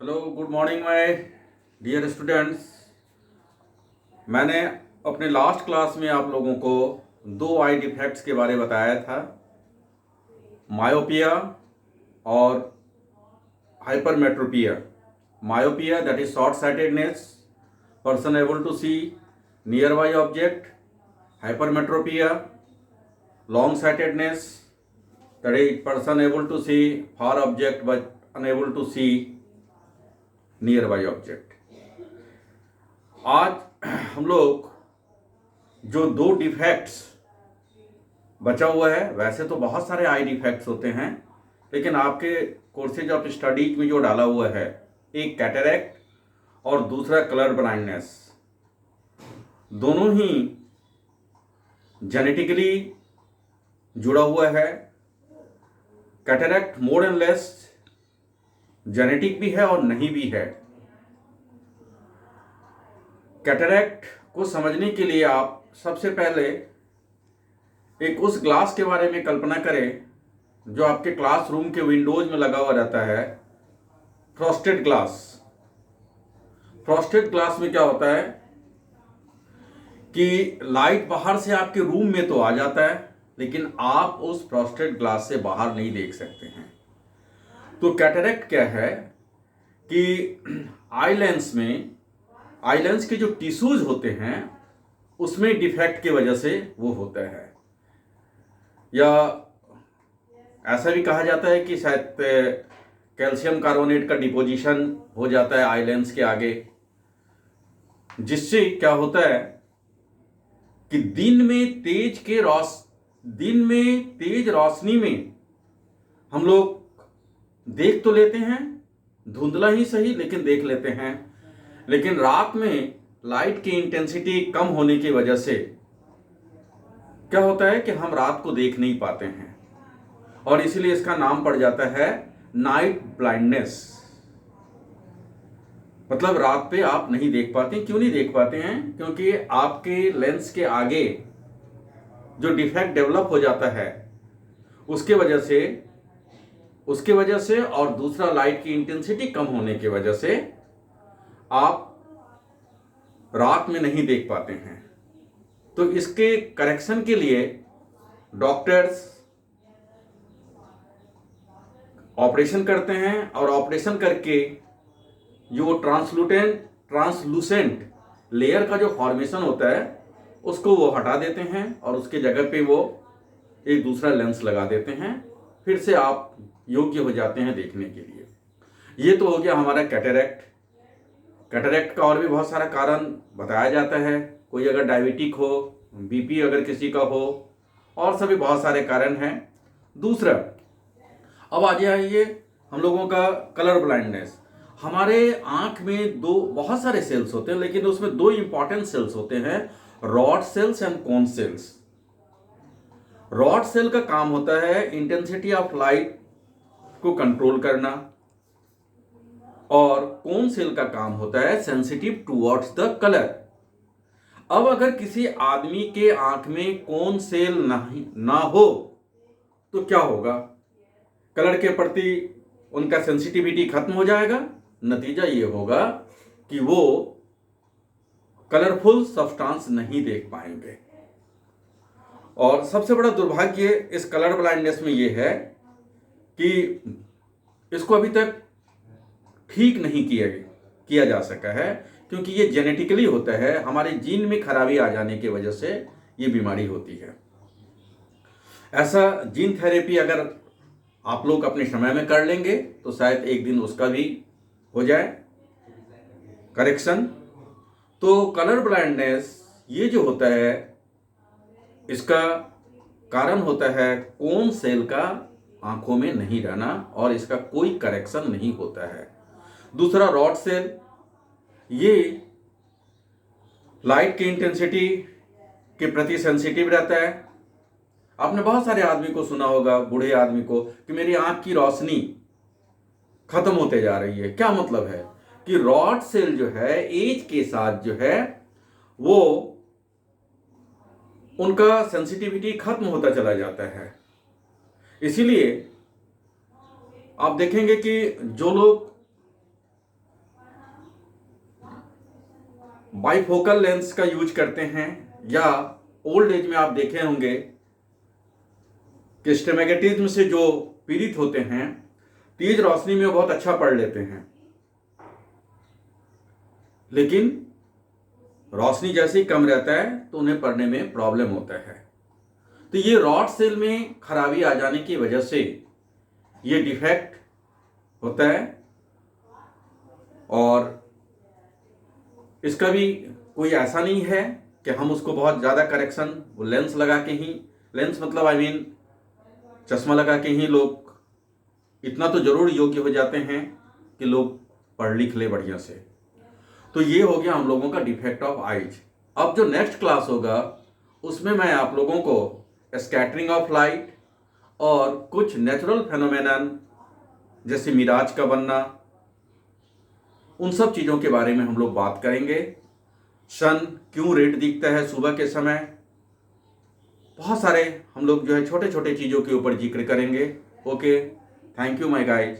Hello, good morning my dear students. मैंने अपने last class में आप लोगों को दो आई डिफेक्ट्स के बारे में बताया था, मायोपिया और hypermetropia. Myopia that is short sightedness, person able to see nearby object. Hypermetropia long sightedness, that is person able to see far object but unable to see nearby object. आज हम लोग जो दो defects बचा हुआ है, वैसे तो बहुत सारे आई डिफेक्ट्स होते हैं, लेकिन आपके कोर्सेज ऑफ स्टडीज में जो डाला हुआ है, एक कैटरेक्ट और दूसरा कलर ब्लाइंडनेस, दोनों ही जेनेटिकली जुड़ा हुआ है। Cataract more and less genetic भी है और नहीं भी है। कैटरेक्ट को समझने के लिए आप सबसे पहले एक उस ग्लास के बारे में कल्पना करें जो आपके क्लासरूम के विंडोज में लगा हुआ रहता है, फ्रॉस्टेड ग्लास। फ्रॉस्टेड ग्लास में क्या होता है कि लाइट बाहर से आपके रूम में तो आ जाता है, लेकिन आप उस फ्रॉस्टेड ग्लास से बाहर नहीं देख सकते हैं। तो कैटरेक्ट क्या है कि आई लेंस के जो टिश्यूज होते हैं उसमें डिफेक्ट की वजह से वो होता है, या ऐसा भी कहा जाता है कि शायद कैल्शियम कार्बोनेट का डिपोजिशन हो जाता है आई लेंस के आगे, जिससे क्या होता है कि दिन में तेज रोशनी में हम लोग देख तो लेते हैं, धुंधला ही सही लेकिन देख लेते हैं, लेकिन रात में लाइट की इंटेंसिटी कम होने की वजह से क्या होता है कि हम रात को देख नहीं पाते हैं, और इसीलिए इसका नाम पड़ जाता है नाइट ब्लाइंडनेस। मतलब रात पे आप नहीं देख पाते। क्यों नहीं देख पाते हैं? क्योंकि आपके लेंस के आगे जो डिफेक्ट डेवलप हो जाता है उसके वजह से और दूसरा लाइट की इंटेंसिटी कम होने की वजह से आप रात में नहीं देख पाते हैं। तो इसके करेक्शन के लिए डॉक्टर्स ऑपरेशन करते हैं, और ऑपरेशन करके जो ट्रांसलूसेंट लेयर का जो फॉर्मेशन होता है उसको वो हटा देते हैं, और उसके जगह पे वो एक दूसरा लेंस लगा देते हैं। फिर से आप योग्य हो जाते हैं देखने के लिए। ये तो हो गया हमारा कैटरेक्ट। कैटरेक्ट का और भी बहुत सारा कारण बताया जाता है। कोई अगर डायबिटिक हो, बीपी अगर किसी का हो, और सभी बहुत सारे कारण हैं। दूसरा, अब आ जाइए हम लोगों का कलर ब्लाइंडनेस। हमारे आंख में बहुत सारे सेल्स होते हैं, लेकिन उसमें दो इंपॉर्टेंट सेल्स होते हैं, rod cells and cone cells. Rod cell का काम होता है इंटेंसिटी ऑफ लाइट को कंट्रोल करना, और कोन सेल का काम होता है सेंसिटिव टुवर्ड्स द कलर। अब अगर किसी आदमी के आंख में कोन सेल ना हो तो क्या होगा? कलर के प्रति उनका सेंसिटिविटी खत्म हो जाएगा। नतीजा ये होगा कि वो कलरफुल सब्सटेंस नहीं देख पाएंगे। और सबसे बड़ा दुर्भाग्य इस कलर ब्लाइंडनेस में ये है कि इसको अभी तक ठीक नहीं किया जा सका है, क्योंकि ये जेनेटिकली होता है। हमारे जीन में खराबी आ जाने की वजह से ये बीमारी होती है। ऐसा जीन थेरेपी अगर आप लोग अपने समय में कर लेंगे तो शायद एक दिन उसका भी हो जाए करेक्शन। तो कलर ब्लाइंडनेस ये जो होता है, इसका कारण होता है कोन सेल का आंखों में नहीं रहना, और इसका कोई करेक्शन नहीं होता है। दूसरा, रॉड सेल, ये लाइट की इंटेंसिटी के प्रति सेंसिटिव रहता है। आपने बहुत सारे आदमी को सुना होगा, बूढ़े आदमी को, कि मेरी आंख की रोशनी खत्म होते जा रही है। क्या मतलब है कि रॉड सेल जो है एज के साथ जो है वो उनका सेंसिटिविटी खत्म होता चला जाता है। इसीलिए आप देखेंगे कि जो लोग बाइफोकल लेंस का यूज करते हैं, या ओल्ड एज में आप देखे होंगे कि स्टिग्मेटिज्म से जो पीड़ित होते हैं, तेज रोशनी में वो बहुत अच्छा पढ़ लेते हैं, लेकिन रोशनी जैसे ही कम रहता है तो उन्हें पढ़ने में प्रॉब्लम होता है। तो ये रॉड सेल में खराबी आ जाने की वजह से ये डिफेक्ट होता है, और इसका भी कोई ऐसा नहीं है कि हम उसको बहुत ज़्यादा करेक्शन वो लेंस लगा के ही, लेंस मतलब आई मीन चश्मा लगा के ही लोग इतना तो जरूर योग्य हो जाते हैं कि लोग पढ़ लिख ले बढ़िया से। तो ये हो गया हम लोगों का डिफेक्ट ऑफ आइज। अब जो नेक्स्ट क्लास होगा उसमें मैं आप लोगों को स्कैटरिंग ऑफ लाइट और कुछ नेचुरल फेनोमेनन जैसे मिराज का बनना, उन सब चीज़ों के बारे में हम लोग बात करेंगे। सन क्यों रेड दिखता है सुबह के समय, बहुत सारे हम लोग जो है छोटे छोटे चीज़ों के ऊपर जिक्र करेंगे। Okay, thank you my guys.